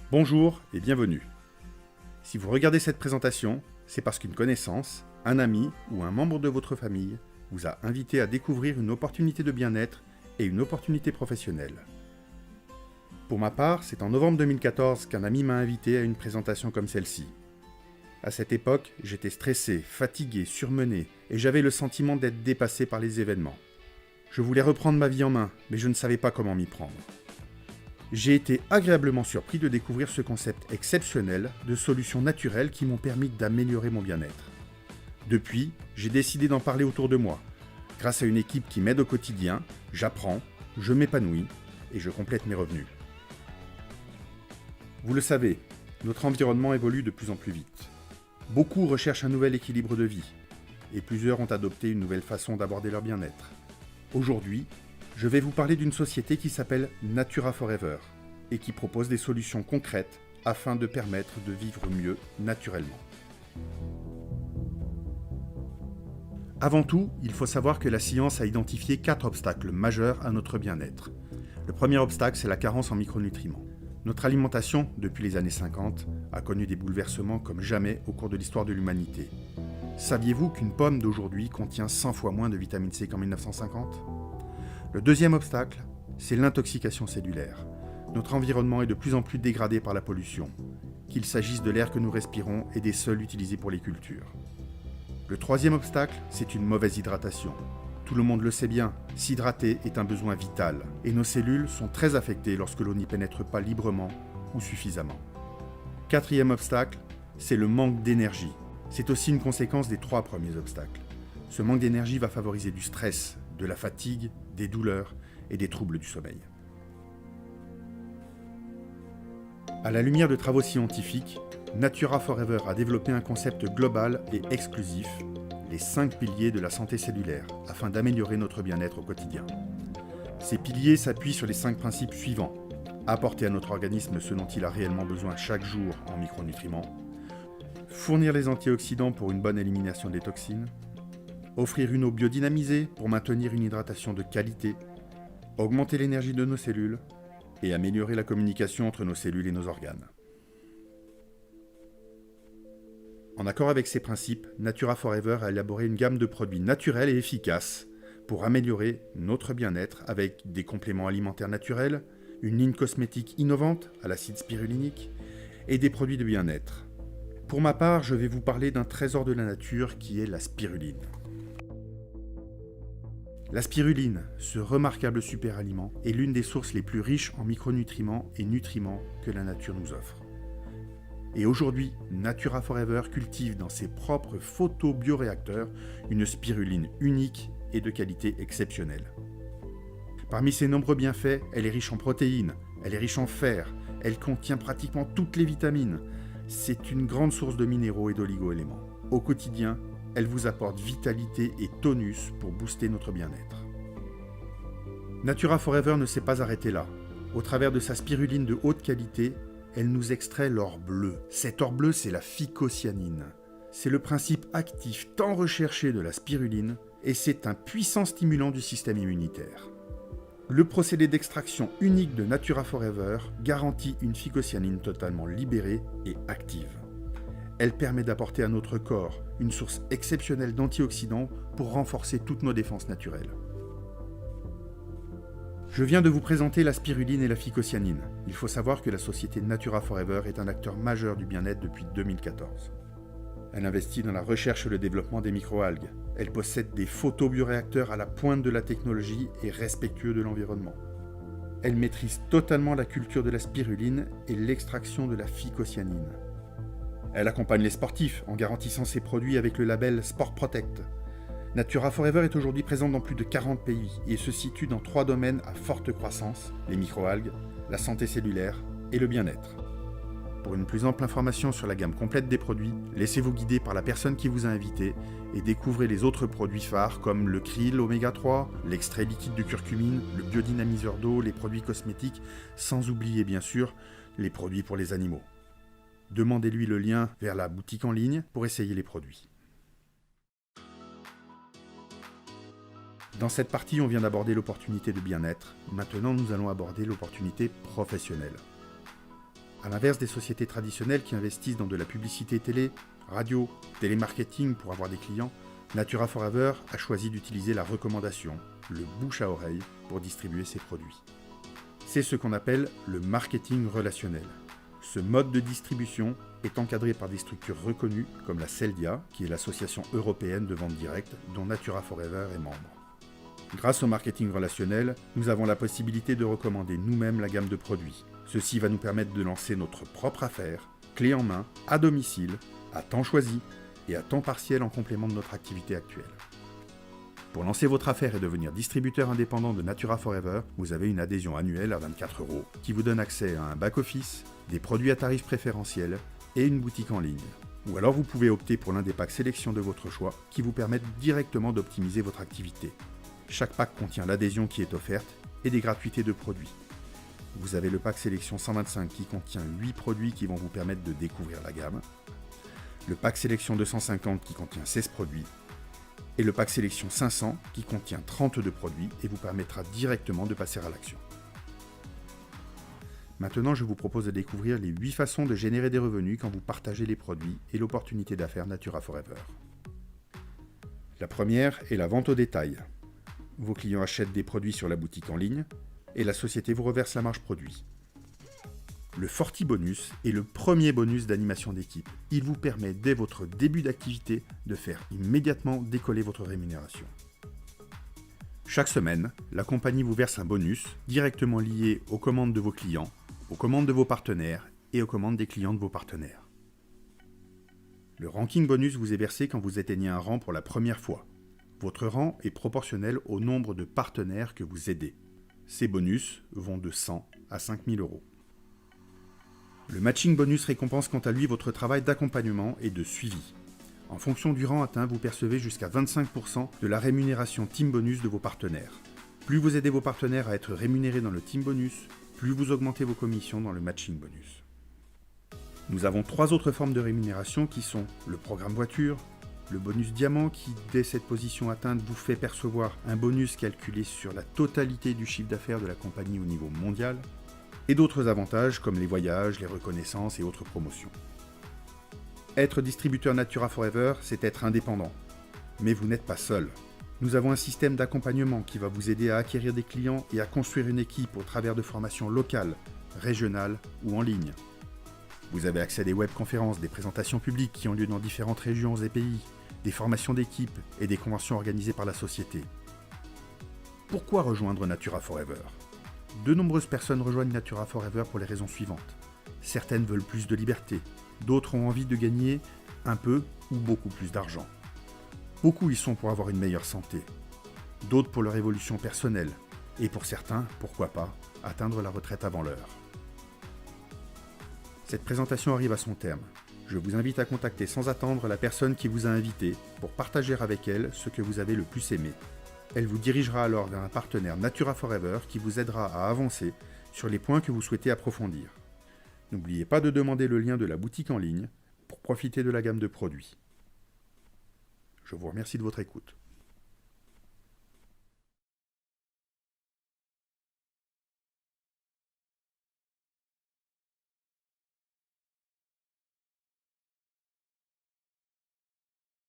Bonjour et bienvenue. Si vous regardez cette présentation, c'est parce qu'une connaissance, un ami ou un membre de votre famille vous a invité à découvrir une opportunité de bien-être et une opportunité professionnelle. Pour ma part, c'est en novembre 2014 qu'un ami m'a invité à une présentation comme celle-ci. À cette époque, j'étais stressé, fatigué, surmené et j'avais le sentiment d'être dépassé par les événements. Je voulais reprendre ma vie en main, mais je ne savais pas comment m'y prendre. J'ai été agréablement surpris de découvrir ce concept exceptionnel de solutions naturelles qui m'ont permis d'améliorer mon bien-être. Depuis, j'ai décidé d'en parler autour de moi. Grâce à une équipe qui m'aide au quotidien, j'apprends, je m'épanouis et je complète mes revenus. Vous le savez, notre environnement évolue de plus en plus vite. Beaucoup recherchent un nouvel équilibre de vie et plusieurs ont adopté une nouvelle façon d'aborder leur bien-être. Aujourd'hui, je vais vous parler d'une société qui s'appelle Natura Forever et qui propose des solutions concrètes afin de permettre de vivre mieux naturellement. Avant tout, il faut savoir que la science a identifié 4 obstacles majeurs à notre bien-être. Le premier obstacle, c'est la carence en micronutriments. Notre alimentation, depuis les années 50, a connu des bouleversements comme jamais au cours de l'histoire de l'humanité. Saviez-vous qu'une pomme d'aujourd'hui contient 100 fois moins de vitamine C qu'en 1950 ? Le deuxième obstacle, c'est l'intoxication cellulaire. Notre environnement est de plus en plus dégradé par la pollution, qu'il s'agisse de l'air que nous respirons et des sols utilisés pour les cultures. Le troisième obstacle, c'est une mauvaise hydratation. Tout le monde le sait bien, s'hydrater est un besoin vital, et nos cellules sont très affectées lorsque l'on n'y pénètre pas librement ou suffisamment. Quatrième obstacle, c'est le manque d'énergie. C'est aussi une conséquence des 3 premiers obstacles. Ce manque d'énergie va favoriser du stress, de la fatigue, des douleurs et des troubles du sommeil. À la lumière de travaux scientifiques, Natura Forever a développé un concept global et exclusif, les 5 piliers de la santé cellulaire, afin d'améliorer notre bien-être au quotidien. Ces piliers s'appuient sur les 5 principes suivants. Apporter à notre organisme ce dont il a réellement besoin chaque jour en micronutriments, fournir les antioxydants pour une bonne élimination des toxines, offrir une eau biodynamisée pour maintenir une hydratation de qualité, augmenter l'énergie de nos cellules et améliorer la communication entre nos cellules et nos organes. En accord avec ces principes, Natura Forever a élaboré une gamme de produits naturels et efficaces pour améliorer notre bien-être avec des compléments alimentaires naturels, une ligne cosmétique innovante à l'acide spirulinique et des produits de bien-être. Pour ma part, je vais vous parler d'un trésor de la nature qui est la spiruline. La spiruline, ce remarquable superaliment, est l'une des sources les plus riches en micronutriments et nutriments que la nature nous offre. Et aujourd'hui, Natura Forever cultive dans ses propres photobioréacteurs une spiruline unique et de qualité exceptionnelle. Parmi ses nombreux bienfaits, elle est riche en protéines, elle est riche en fer, elle contient pratiquement toutes les vitamines. C'est une grande source de minéraux et d'oligo-éléments. Au quotidien, elle vous apporte vitalité et tonus pour booster notre bien-être. Natura Forever ne s'est pas arrêtée là. Au travers de sa spiruline de haute qualité, elle nous extrait l'or bleu. Cet or bleu, c'est la phycocyanine. C'est le principe actif tant recherché de la spiruline et c'est un puissant stimulant du système immunitaire. Le procédé d'extraction unique de Natura Forever garantit une phycocyanine totalement libérée et active. Elle permet d'apporter à notre corps une source exceptionnelle d'antioxydants pour renforcer toutes nos défenses naturelles. Je viens de vous présenter la spiruline et la phycocyanine. Il faut savoir que la société Natura Forever est un acteur majeur du bien-être depuis 2014. Elle investit dans la recherche et le développement des microalgues. Elle possède des photobioréacteurs à la pointe de la technologie et respectueux de l'environnement. Elle maîtrise totalement la culture de la spiruline et l'extraction de la phycocyanine. Elle accompagne les sportifs en garantissant ses produits avec le label Sport Protect. Natura Forever est aujourd'hui présente dans plus de 40 pays et se situe dans 3 domaines à forte croissance, les microalgues, la santé cellulaire et le bien-être. Pour une plus ample information sur la gamme complète des produits, laissez-vous guider par la personne qui vous a invité et découvrez les autres produits phares comme le krill oméga 3, l'extrait liquide de curcumine, le biodynamiseur d'eau, les produits cosmétiques, sans oublier bien sûr les produits pour les animaux. Demandez-lui le lien vers la boutique en ligne pour essayer les produits. Dans cette partie, on vient d'aborder l'opportunité de bien-être. Maintenant, nous allons aborder l'opportunité professionnelle. À l'inverse des sociétés traditionnelles qui investissent dans de la publicité télé, radio, télémarketing pour avoir des clients, Natura Forever a choisi d'utiliser la recommandation, le bouche à oreille, pour distribuer ses produits. C'est ce qu'on appelle le marketing relationnel. Ce mode de distribution est encadré par des structures reconnues comme la CELDIA, qui est l'association européenne de vente directe dont Natura Forever est membre. Grâce au marketing relationnel, nous avons la possibilité de recommander nous-mêmes la gamme de produits. Ceci va nous permettre de lancer notre propre affaire, clé en main, à domicile, à temps choisi et à temps partiel en complément de notre activité actuelle. Pour lancer votre affaire et devenir distributeur indépendant de Natura Forever, vous avez une adhésion annuelle à 24 € qui vous donne accès à un back-office, des produits à tarifs préférentiels et une boutique en ligne. Ou alors vous pouvez opter pour l'un des packs sélection de votre choix qui vous permettent directement d'optimiser votre activité. Chaque pack contient l'adhésion qui est offerte et des gratuités de produits. Vous avez le pack sélection 125 qui contient 8 produits qui vont vous permettre de découvrir la gamme, le pack sélection 250 qui contient 16 produits, et le pack sélection 500 qui contient 32 produits et vous permettra directement de passer à l'action. Maintenant, je vous propose de découvrir les 8 façons de générer des revenus quand vous partagez les produits et l'opportunité d'affaires Natura Forever. La première est la vente au détail. Vos clients achètent des produits sur la boutique en ligne et la société vous reverse la marge produit. Le Forti Bonus est le premier bonus d'animation d'équipe. Il vous permet dès votre début d'activité de faire immédiatement décoller votre rémunération. Chaque semaine, la compagnie vous verse un bonus directement lié aux commandes de vos clients, aux commandes de vos partenaires et aux commandes des clients de vos partenaires. Le ranking bonus vous est versé quand vous atteignez un rang pour la première fois. Votre rang est proportionnel au nombre de partenaires que vous aidez. Ces bonus vont de 100 à 5 000 €. Le matching bonus récompense quant à lui votre travail d'accompagnement et de suivi. En fonction du rang atteint, vous percevez jusqu'à 25% de la rémunération team bonus de vos partenaires. Plus vous aidez vos partenaires à être rémunérés dans le team bonus, plus vous augmentez vos commissions dans le matching bonus. Nous avons 3 autres formes de rémunération qui sont le programme voiture, le bonus diamant qui, dès cette position atteinte, vous fait percevoir un bonus calculé sur la totalité du chiffre d'affaires de la compagnie au niveau mondial, et d'autres avantages comme les voyages, les reconnaissances et autres promotions. Être distributeur Natura Forever, c'est être indépendant. Mais vous n'êtes pas seul. Nous avons un système d'accompagnement qui va vous aider à acquérir des clients et à construire une équipe au travers de formations locales, régionales ou en ligne. Vous avez accès à des webconférences, des présentations publiques qui ont lieu dans différentes régions et pays, des formations d'équipe et des conventions organisées par la société. Pourquoi rejoindre Natura Forever ? De nombreuses personnes rejoignent Natura Forever pour les raisons suivantes. Certaines veulent plus de liberté, d'autres ont envie de gagner un peu ou beaucoup plus d'argent. Beaucoup y sont pour avoir une meilleure santé, d'autres pour leur évolution personnelle, et pour certains, pourquoi pas, atteindre la retraite avant l'heure. Cette présentation arrive à son terme. Je vous invite à contacter sans attendre la personne qui vous a invité pour partager avec elle ce que vous avez le plus aimé. Elle vous dirigera alors vers un partenaire Natura Forever qui vous aidera à avancer sur les points que vous souhaitez approfondir. N'oubliez pas de demander le lien de la boutique en ligne pour profiter de la gamme de produits. Je vous remercie de votre écoute.